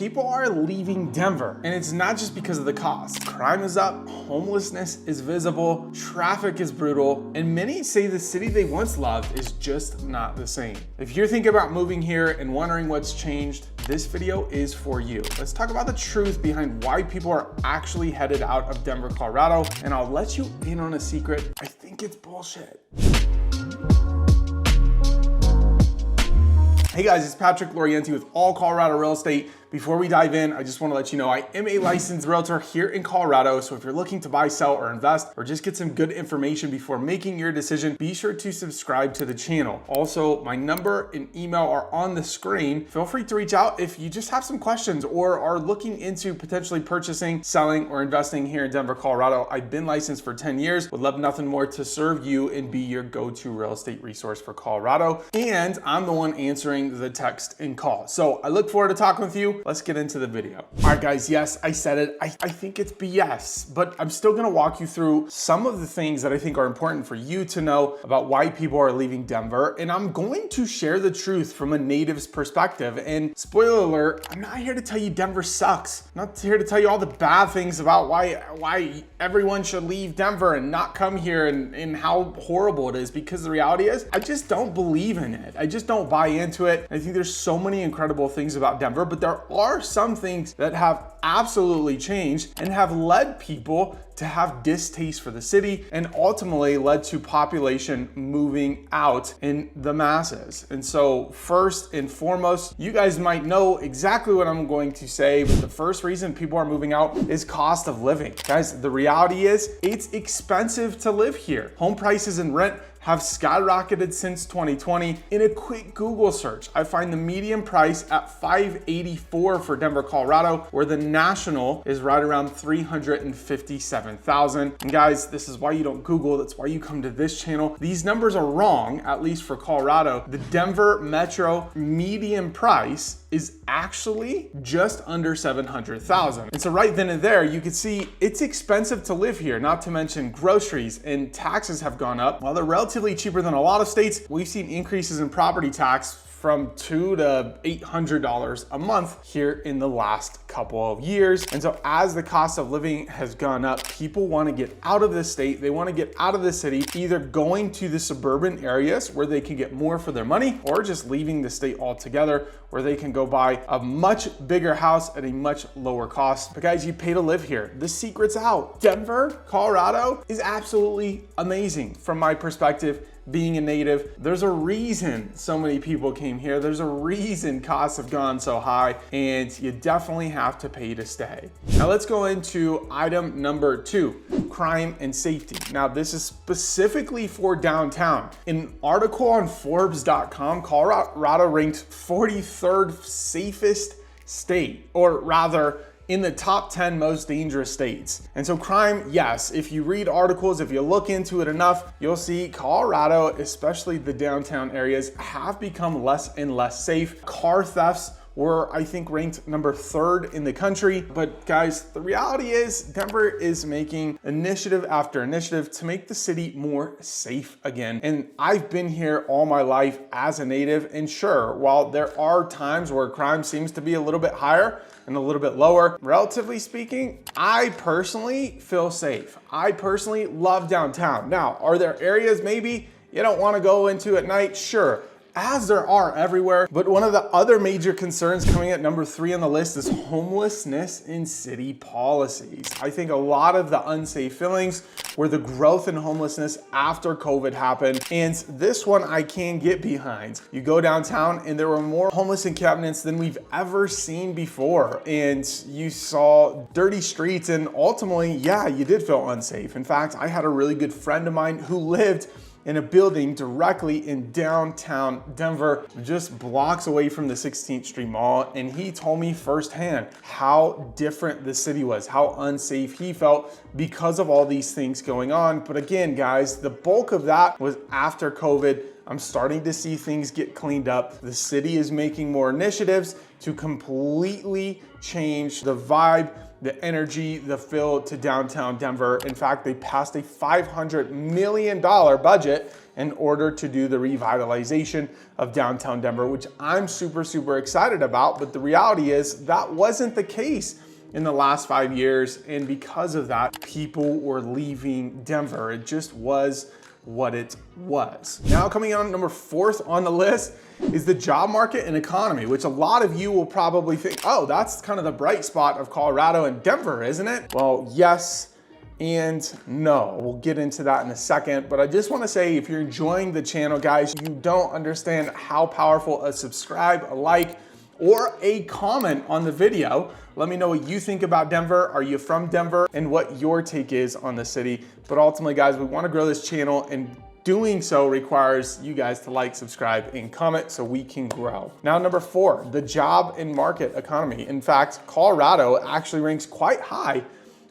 people are leaving Denver, and it's not just because of the cost. Crime is up, homelessness is visible, traffic is brutal, and many say the city they once loved is just not the same. If you're thinking about moving here and wondering what's changed, this video is for you. Let's talk about the truth behind why people are actually headed out of Denver, Colorado, and I'll let you in on a secret. I think it's bullshit. Hey guys, it's Patrick Lorienti with All Colorado Real Estate. Before we dive in, I just want to let you know I am a licensed realtor here in Colorado, so if you're looking to buy, sell, or invest, or just get some good information before making your decision, be sure to subscribe to the channel. Also, my number and email are on the screen. Feel free to reach out if you just have some questions or are looking into potentially purchasing, selling, or investing here in Denver, Colorado. I've been licensed for 10 years, would love nothing more to serve you and be your go-to real estate resource for Colorado. And I'm the one answering the text and call. So I look forward to talking with you. Let's get into the video. All right, guys, yes, I said it. I think it's BS, but I'm still gonna walk you through some of the things that I think are important for you to know about why people are leaving Denver. And I'm going to share the truth from a native's perspective. And spoiler alert, I'm not here to tell you Denver sucks. I'm not here to tell you all the bad things about why everyone should leave Denver and not come here and how horrible it is, because the reality is, I just don't believe in it. I just don't buy into it. I think there's so many incredible things about Denver, but there are some things that have absolutely changed and have led people to have distaste for the city and ultimately led to population moving out in the masses. And so first and foremost, you guys might know exactly what I'm going to say, but the first reason people are moving out is cost of living. Guys, the reality is it's expensive to live here. Home prices and rent have skyrocketed since 2020. In a quick Google search, I find the median price at $584 for Denver, Colorado, where the national is right around $357,000. And guys, this is why you don't Google, that's why you come to this channel. These numbers are wrong, at least for Colorado. The Denver Metro median price is actually just under $700,000. And so right then and there, you can see it's expensive to live here, not to mention groceries and taxes have gone up. While they're relatively cheaper than a lot of states, we've seen increases in property tax from $200 to $800 a month here in the last couple of years. And so as the cost of living has gone up, people want to get out of the state, they want to get out of the city, either going to the suburban areas where they can get more for their money, or just leaving the state altogether where they can go buy a much bigger house at a much lower cost. But guys, you pay to live here. The secret's out. Denver, Colorado is absolutely amazing from my perspective. Being a native, there's a reason so many people came here. There's a reason costs have gone so high, and you definitely have to pay to stay. Now let's go into item number 2, crime and safety. Now this is specifically for downtown. An article on Forbes.com, Colorado ranked 43rd safest state, or rather, in the top 10 most dangerous states. And so crime, yes, if you read articles, if you look into it enough, you'll see Colorado, especially the downtown areas, have become less and less safe. Car thefts were, I think, ranked number 3rd in the country. But guys, the reality is Denver is making initiative after initiative to make the city more safe again. And I've been here all my life as a native, and sure, while there are times where crime seems to be a little bit higher and a little bit lower, relatively speaking, I personally feel safe. I personally love downtown. Now, are there areas maybe you don't want to go into at night? Sure, as there are everywhere. But one of the other major concerns coming at number 3 on the list is homelessness in city policies. I think a lot of the unsafe feelings were the growth in homelessness after COVID happened. And this one I can get behind. You go downtown and there were more homeless encampments than we've ever seen before. And you saw dirty streets, and ultimately, yeah, you did feel unsafe. In fact, I had a really good friend of mine who lived in a building directly in downtown Denver, just blocks away from the 16th Street Mall. And he told me firsthand how different the city was, how unsafe he felt because of all these things going on. But again, guys, the bulk of that was after COVID. I'm starting to see things get cleaned up. The city is making more initiatives to completely change the vibe the energy, the feel to downtown Denver. In fact, they passed a $500 million budget in order to do the revitalization of downtown Denver, which I'm super, super excited about. But the reality is that wasn't the case in the last 5 years. And because of that, people were leaving Denver. It just was what it was. Now coming on number 4th on the list is the job market and economy, which a lot of you will probably think, oh, that's kind of the bright spot of Colorado and Denver, isn't it? Well, yes and no. We'll get into that in a second, but I just want to say, if you're enjoying the channel, guys, you don't understand how powerful a subscribe, a like, or a comment on the video. Let me know what you think about Denver. Are you from Denver? And what your take is on the city. But ultimately, guys, we want to grow this channel, and doing so requires you guys to like, subscribe, and comment so we can grow. Now, number 4, the job and market economy. In fact, Colorado actually ranks quite high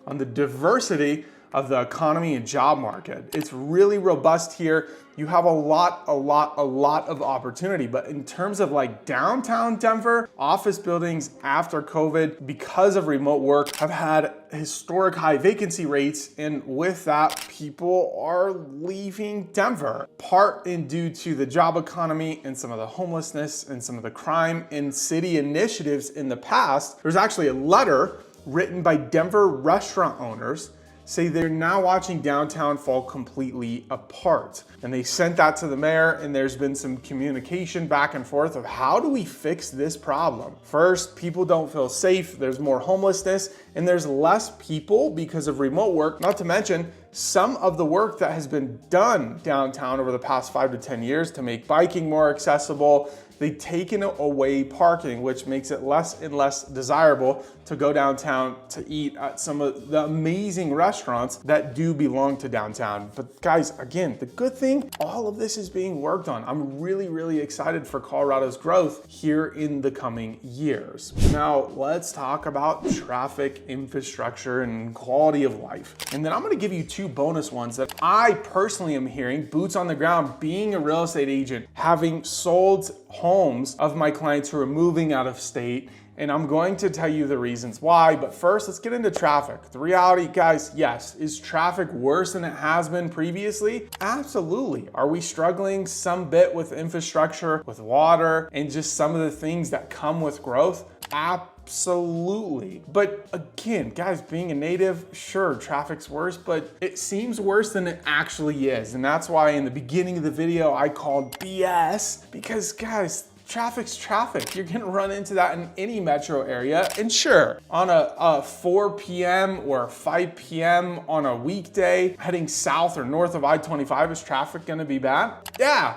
on the diversity of the economy and job market. It's really robust here. You have a lot of opportunity. But in terms of like downtown Denver, office buildings after COVID, because of remote work, have had historic high vacancy rates. And with that, people are leaving Denver, part in due to the job economy and some of the homelessness and some of the crime and city initiatives in the past. There's actually a letter written by Denver restaurant owners say they're now watching downtown fall completely apart. And they sent that to the mayor, and there's been some communication back and forth of how do we fix this problem? First, people don't feel safe, there's more homelessness, and there's less people because of remote work, not to mention some of the work that has been done downtown over the past 5 to 10 years to make biking more accessible. They've taken away parking, which makes it less and less desirable to go downtown to eat at some of the amazing restaurants that do belong to downtown. But guys, again, the good thing, all of this is being worked on. I'm really excited for Colorado's growth here in the coming years. Now, let's talk about traffic, infrastructure, and quality of life. And then I'm gonna give you 2 bonus ones that I personally am hearing, boots on the ground, being a real estate agent, having sold homes of my clients who are moving out of state, and I'm going to tell you the reasons why. But first, let's get into traffic. The reality, guys, yes, is traffic worse than it has been previously? Absolutely. Are we struggling some bit with infrastructure, with water, and just some of the things that come with growth? Absolutely. But again, guys, being a native, sure, traffic's worse, but it seems worse than it actually is. And that's why in the beginning of the video, I called BS, because guys, traffic's traffic. You're gonna run into that in any metro area. And sure, on a 4 p.m. or 5 p.m. on a weekday, heading south or north of I-25, is traffic gonna be bad? Yeah,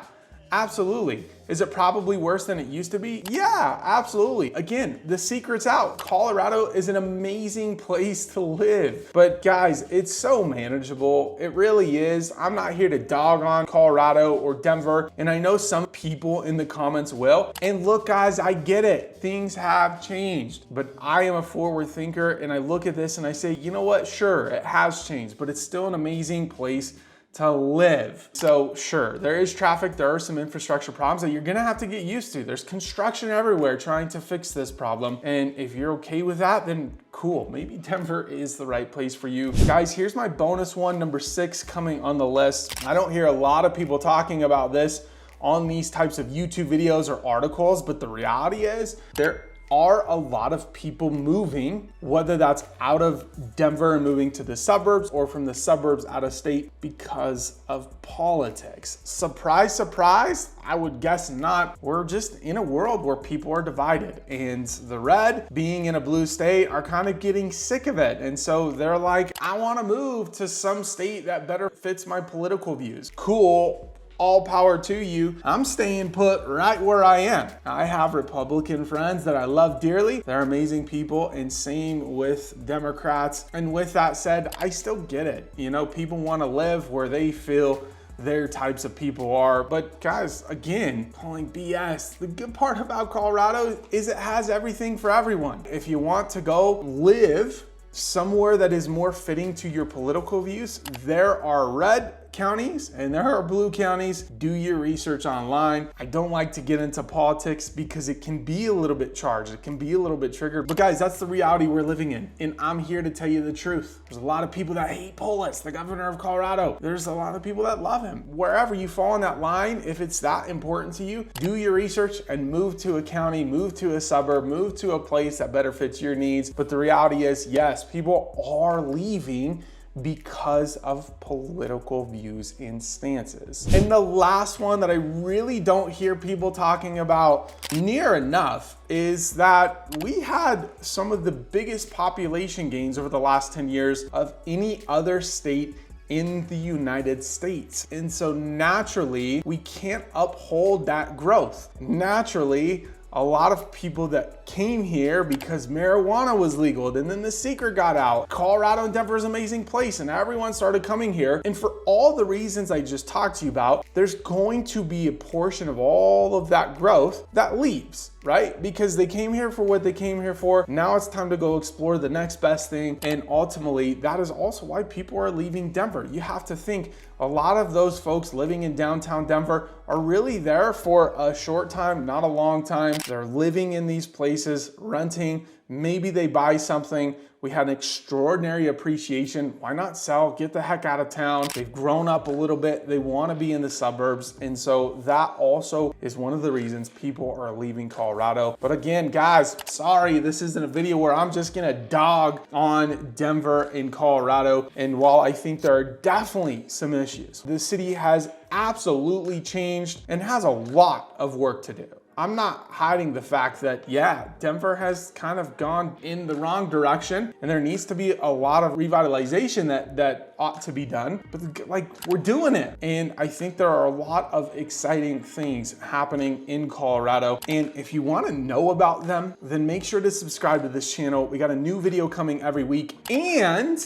absolutely. Is it probably worse than it used to be? Yeah, absolutely. Again, the secret's out. Colorado is an amazing place to live. But guys, it's so manageable. It really is. I'm not here to dog on Colorado or Denver, and I know some people in the comments will. And look, guys, I get it. Things have changed, but I am a forward thinker, and I look at this and I say, you know what? Sure, it has changed, but it's still an amazing place to live. So sure, there is traffic, there are some infrastructure problems that you're gonna have to get used to. There's construction everywhere trying to fix this problem. And if you're okay with that, then cool, maybe Denver is the right place for you. Guys, here's my bonus one, number 6 coming on the list. I don't hear a lot of people talking about this on these types of YouTube videos or articles, but the reality is there are a lot of people moving, whether that's out of Denver and moving to the suburbs or from the suburbs out of state because of politics. Surprise, surprise, I would guess not. We're just in a world where people are divided, and the red, being in a blue state, are kind of getting sick of it. And so they're like, I want to move to some state that better fits my political views. Cool. All power to you. I'm staying put right where I am. I have Republican friends that I love dearly. They're amazing people, and same with Democrats. And with that said, I still get it. You know, people want to live where they feel their types of people are. But guys, again, calling BS. The good part about Colorado is it has everything for everyone. If you want to go live somewhere that is more fitting to your political views, there are red counties and there are blue counties. Do your research online. I don't like to get into politics because it can be a little bit charged. It can be a little bit triggered. But guys, that's the reality we're living in. And I'm here to tell you the truth. There's a lot of people that hate Polis, the governor of Colorado. There's a lot of people that love him. Wherever you fall on that line, if it's that important to you, do your research and move to a county, move to a suburb, move to a place that better fits your needs. But the reality is, yes, people are leaving because of political views and stances. And the last one that I really don't hear people talking about near enough is that we had some of the biggest population gains over the last 10 years of any other state in the United States. And so naturally, we can't uphold that growth. Naturally, a lot of people that came here because marijuana was legal, and then the secret got out. Colorado and Denver is an amazing place, and everyone started coming here. And for all the reasons I just talked to you about, there's going to be a portion of all of that growth that leaves, right? Because they came here for what they came here for. Now it's time to go explore the next best thing. And ultimately, that is also why people are leaving Denver. You have to think a lot of those folks living in downtown Denver are really there for a short time, not a long time. They're living in these places, renting. Maybe they buy something. We had an extraordinary appreciation. Why not sell? Get the heck out of town. They've grown up a little bit. They want to be in the suburbs. And so that also is one of the reasons people are leaving Colorado. But again, guys, sorry, this isn't a video where I'm just gonna dog on Denver and Colorado. And while I think there are definitely some issues, the city has absolutely changed and has a lot of work to do. I'm not hiding the fact that, yeah, Denver has kind of gone in the wrong direction and there needs to be a lot of revitalization that ought to be done, but like, we're doing it. And I think there are a lot of exciting things happening in Colorado. And if you want to know about them, then make sure to subscribe to this channel. We got a new video coming every week. And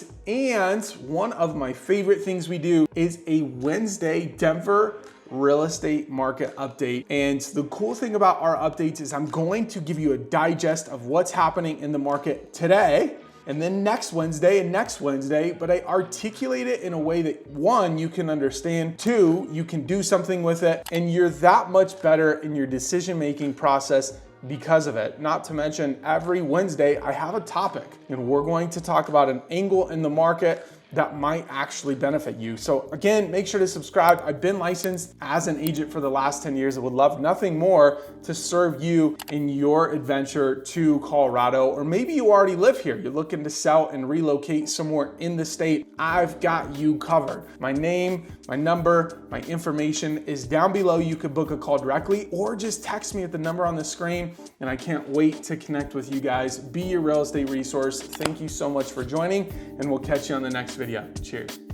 one of my favorite things we do is a Wednesday Denver real estate market update. And the cool thing about our updates is I'm going to give you a digest of what's happening in the market today, and then next Wednesday and next Wednesday, but I articulate it in a way that, one, you can understand, two, you can do something with it, and you're that much better in your decision-making process because of it. Not to mention, every Wednesday I have a topic and we're going to talk about an angle in the market that might actually benefit you. So again, make sure to subscribe. I've been licensed as an agent for the last 10 years. I would love nothing more to serve you in your adventure to Colorado, or maybe you already live here. You're looking to sell and relocate somewhere in the state. I've got you covered. My name, my number, my information is down below. You could book a call directly or just text me at the number on the screen, and I can't wait to connect with you guys. Be your real estate resource. Thank you so much for joining, and we'll catch you on the next video. Cheers.